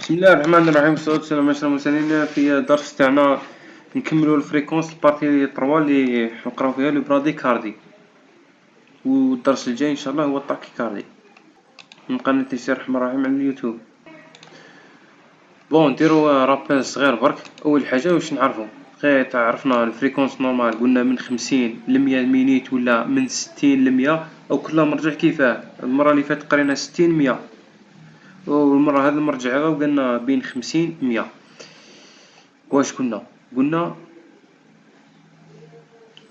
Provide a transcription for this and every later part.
بسم الله الرحمن الرحيم، والصلاة والسلام على أشرف المرسلين. في الدرس تاعنا نكملو الفريكونس البارتي 3 اللي نقراو فيها لو براديكاردي، والدرس الجاي ان شاء الله هو الطاكيكاردي من قناة يسير الرحمن الرحيم على اليوتيوب. بون نديرو رابيل صغير برك. اول حاجة واش نعرفو غير تعرفنا الفريكونس نورمال، قلنا من 50 ل100 مينيت ولا من 60 ل100، او كل مرجع كيفاه. المرة اللي فاتت قرينا 60 100، والمرة هاد المرجع هذا وقلنا بين 50 100. واش قلنا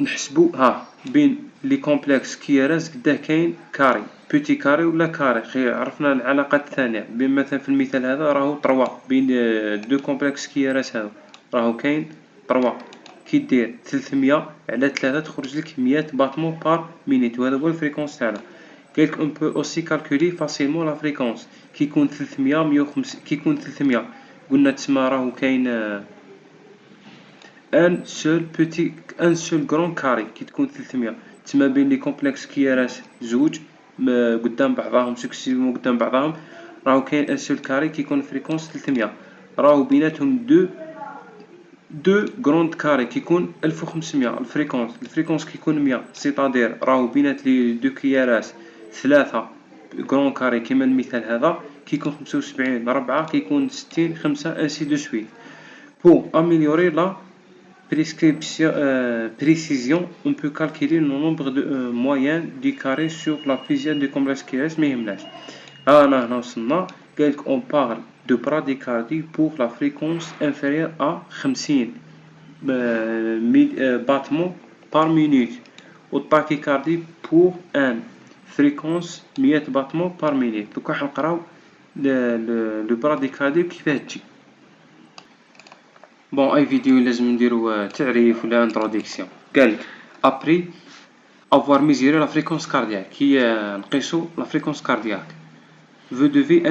نحسبو بين لي كومبلكس كيراز قداه كاين كاري بوتي كاري ولا كاري. خير عرفنا العلاقات الثانية بين مثلا في المثال هذا راهو 3 بين دو كومبلكس كيراز هذا راهو كاين 3. كي دير 300 على 3 تخرج لك 100 باتمون بار مينيت، وهذا هو الفريكونس تاعنا. قالك اون بو اوسي كالكولي فاسيلمون لا فريكونس كي يكون 300 150. كي يكون 300 قلنا تسمى راهو كاين ان سول غران كاري. كي تكون 300 تسمى بين لي كومبلكس كيراس زوج قدام بعضاهم سكسيفمون قدام بعضاهم راهو كاين ان سول كاري. كي يكون فريكونس 300 راهو بيناتهم دو غروند كاري كي يكون 1500. الفريكونس كي يكون 100 سيتادير راهو بينات لي دو كيراس 3 غران كاري كيما المثال هذا. كي يكون 75 4 كي يكون 60 5 انسي دو سويت. pour améliorer la précision, on peut calculer le nombre de moyen du carré sur la plusieurs de complexes qui restent. Mais on parle de bradycardie pour la fréquence inférieure à 50 battements par minute, ou tachycardie pour une fréquence 100 battements par minute. Donc on va le bradycardie كيفاه تجي. بون اي فيديو لازم نديرو تعريف ولا انتروداكسيون. قالك ابري افوار ميزيري لا فريكونس كاردياك، كي نقيسو لا فريكونس كاردياك vous devez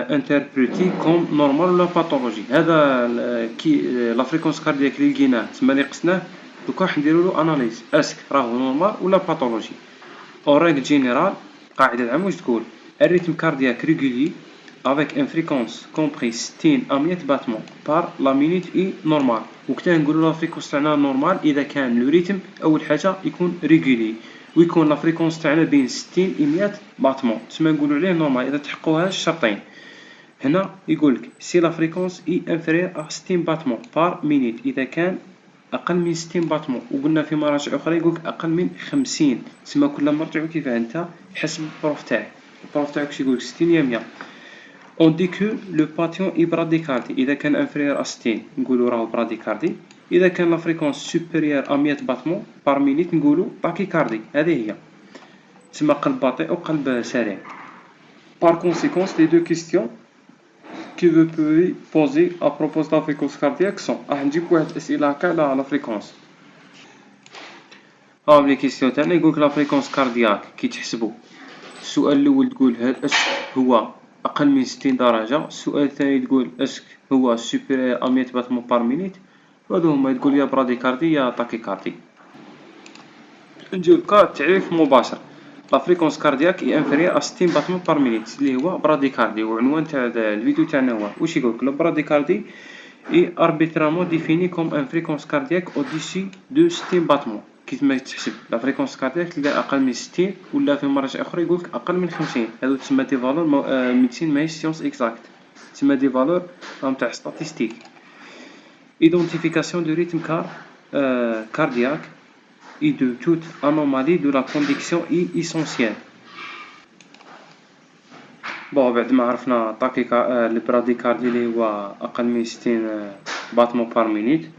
interpréter comme normal ولا باثولوجي. هذا كي لا فريكونس كاردياك اللي لقيناه تما اللي قسناه دوكا راح نديرولو اناليز اسك راهو نورمال ولا باثولوجي. اون ريغل جينيرال قاعدة العام واش تقول الريتم كاردياك ريغولي avec une fréquence comprise 60 à 100 battements par la minute est normal. وقتها نقولوا لا فريكونس تاعنا نورمال اذا كان لو ريتم اول حاجه يكون ريغولي، ويكون لا فريكونس تاعنا بين 60 و 100 باتمون تسمى نقولوا عليه نورمال اذا تحققوا هاد الشرطين. هنا يقول لك سي لا فريكونس اي انفيريور ا 60 باتمون بار مينيت اذا كان اقل من 60 باتمون. وقلنا في مراجع اخرى يقول لك اقل من 50. تسمى كل مرجع كيفاه انت حسب البروف تاعك. البروف تاعك واش يقول لك 60 يا 100. On dit que le patient est bradycardie. إذا كان inférieur à 60 نقولوا راهو bradycardie. إذا كان la fréquence supérieure à 100 battements par minute نقولوا tachycardie. هذه هي تسمى قلب بطيء أو قلب سريع. Par conséquent, les deux questions que vous pouvez poser à propos de la fréquence cardiaque sont راح نجيب واحد الأسئلة هكا على la fréquence. هاهم لي كيسيون تاعنا. يقولك la fréquence cardiaque كي تحسبو السؤال الأول تقول هل هو أقل من 60 درجة. السؤال الثاني تقول اسك هو سوبيريور أ 100 باتمون بار مينيت. وهادو هما تقول يا براديكاردي يا طاكيكاردي. نجيو لكا تعريف مباشر. لا فريكونس كاردياك اي انفيريور أ 60 باتمون بار مينيت اللي هو براديكاردي. وعنوان تاع الفيديو تاعنا هو واش يقولك. لو براديكاردي اي arbitrairement défini comme un fréquence cardiaque au-dessus de 60 battements. كيفما تحسب لا فريكونس كاردياك تلقى اقل من 60 ولا في مراجع اخرى يقولك اقل من 50. هادو تسمى دي فالور ميديسين ماهيش سيونس اكزاكت، تسمى دي فالور راهم تاع ستاتيستيك. identification du rythme cardiaque et de toute anomalie de la conduction est essentielle. بون بعد ما عرفنا البراديكاردي اللي هو اقل من 60 باتمون بار مينيت.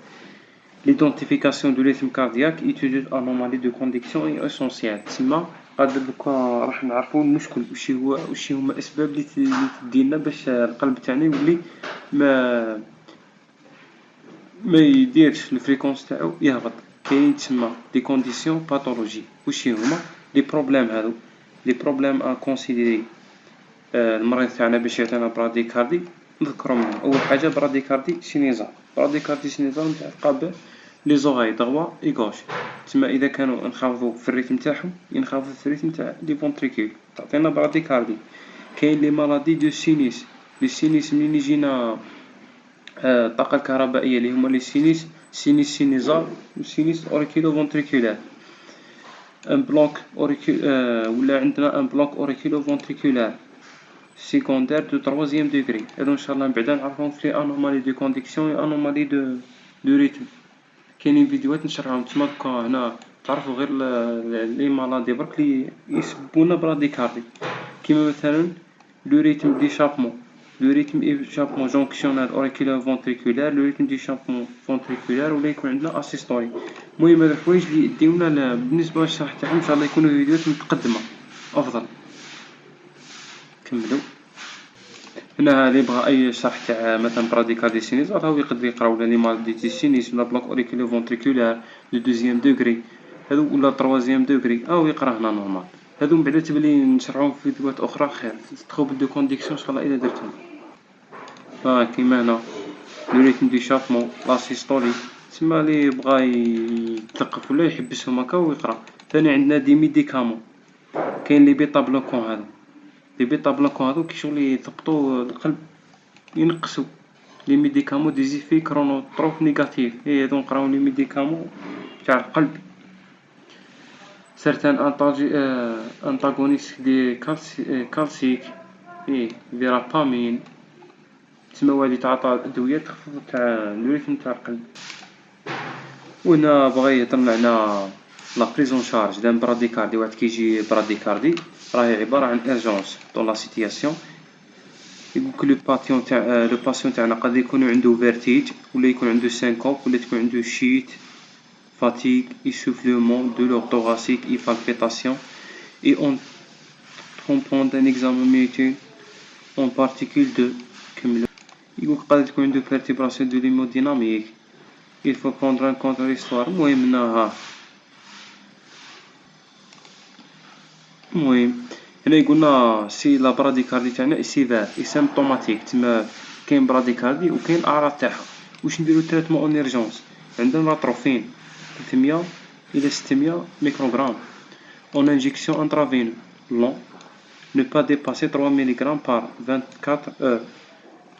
L'identification de rythme cardiaque et toute anomalie de conduction est essentielle. تسمى قادر دوكا راح نعرفو المشكل واش هما الاسباب اللي تدينا باش القلب تاعنا يولي ما يديرش الفريكونس تاعو يهبط. كاين تسمى دي كونديسيون باثولوجي. واش هما لي بروبليم هادو لي بروبليم ا كونسيديري المريض تاعنا باش يعطينا براديكاردي. نذكرهم منهم. اول حاجه براديكاردي سينيزال. براديكاردي سينيزال متعلقه لي زوغاي دغوا اي غوش. تسمى اذا كانوا نخافضوا في الريتم تاعهم ينخافضوا في الريتم تاع لي فونتريكول تعطينا براديكاردي. كاين لي مالادي دو سينيس لي سينيس منين يجينا الطاقة الكهربائية اللي هما لي سينيس، سينيس سينيزال و سينيس اوريكيلو فونتريكولار. ان بلوك ولا عندنا ان بلوك اوريكيلو فونتريكولار سيكوندير دو تروازيام دوغري. هادو ان شاء الله من بعدا نعرفهم في لي انومالي دو كونديكسيون و انومالي دو ريتم. كاينين فيديوهات نشرحهم تما دوكا هنا تعرفوا غير لي مالادي برك لي يسبونا براديكاردي، كيما مثلا لو ريتم ديشابمون، لو ريتم ايشابمون جونكسيونال اوريكولار فونتريكولار، لو ريتم ديشابمون فونتريكولار، ولا يكون عندنا اسيستوري. المهم هاد الحوايج اللي يديونا بالنسبه للشرح تاعهم ان شاء الله يكونوا فيديوهات متقدمه افضل. كملوا. هنا اللي بغى اي شرح تاع مثلا براديكاردي سينيزال راهو يقدر يقرا ولا لي مال دي سينيس ولا بلوك اوريكولار فونتريكولار دو دوزيام دوغري هادو ولا تروازيام دوغري او يقرا هنا نورمال. هادو من بعد تبلي نشرحوهم في فيديوهات اخرى خير تخوب دو كونديكسيون ان شاء الله الا درتهم. كيما هنا لو ريتم دي شابمون لاسيستولي تسمى لي بغا يتلقف ولا يحبسهم هكا ويقرا. ثاني عندنا دي ميديكامون، كاين لي بيتا بلوكون هادو، لي بيتا بلوكون هادو كي شغل يثبطوا القلب ينقصوا لي ميديكامون دي زيفي كرونوتروب نيجاتيف. هادو نقراو لي ميديكامون تاع القلب. certains antagonistes دي كالسيك فيرابامين تسمى هادي تعطى ادويه تخفض تاع الريتم تاع القلب. وهنا بغا يهضر معنا لا بريزون شارج دان براديكاردي. واحد كيجي براديكاردي راهي عباره عن ايرجونس دون لا سيتياسيون. يقولك لو باسيون تاعنا قد يكون عنده فيرتيج ولا يكون عنده سينكوب ولا تكون عنده شيت fatigue, essoufflement, douleur thoracique et palpitations. Et on prend un examen médical en particulier de يقولك قد تكون عنده perturbation de l'hémodynamique. Il faut prendre en compte l'histoire. المهم هنا يقولنا سي لا براديكاردي تاعنا سيفير اي سيمبتوماتيك، تما كاين براديكاردي وكاين الاعراض تاعها. واش نديرو تريتمون اون ايرجونس؟ عندنا لاتروفين 300 إلى 600 ميكروغرام en injection intraveineuse long, ne pas dépasser 3 mg par 24 heures.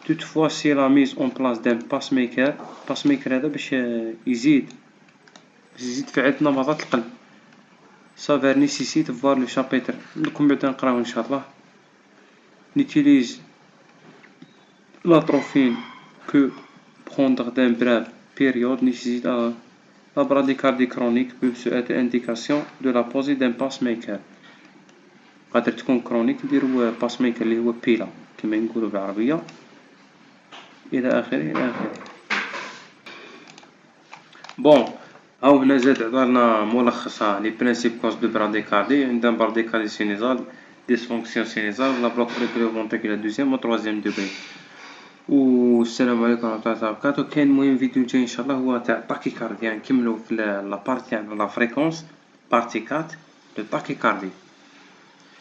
Toutefois, si la mise en place d'un pacemaker هذا باش يزيد في عدد نبضات القلب. Ça va nécessiter de voir le chapitre. نكون بعدا نقراو ان شاء الله. N'utilise l'atropine que prendre d'un brève période nécessite la bradycardie chronique peut être indication de la pose d'un pacemaker. قادر تكون كرونيك نديرو pacemaker اللي هو بيلا كما نقولوا بالعربية الى اخره. بون هاو هنا زاد عطانا ملخص لي برينسيپ كوز دو براديكاردي. عندنا براديكاردي سينيزال، ديسفونكسيون سينيزال، لا بلوك اوريكولار فونتريكولار دوزيام و تروازيام دوغري. والسلام عليكم ورحمة الله وبركاته. كاين مهم فيديو جاي ان شاء الله هو تاع التاكيكاردي، يعني نكملو في لا بارتي تاع لا فريكونس بارتي 4 دو التاكيكاردي.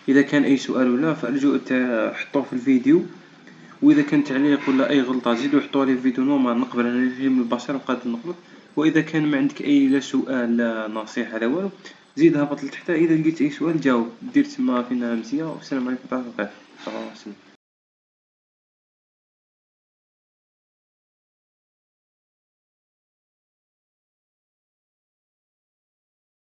اذا كان اي سؤال ولا فارجو حطوه في الفيديو، واذا كان تعليق ولا اي غلطه زيدوا حطوها لي في الفيديو نورمال نقبل انا نجي من البصير وقادر نغلط. واذا كان ما عندك اي لا سؤال لا نصيحه لا والو زيد هبط لتحت، اذا لقيت اي سؤال جاوب دير تما فينا همزيه. والسلام عليكم ورحمه الله وبركاته.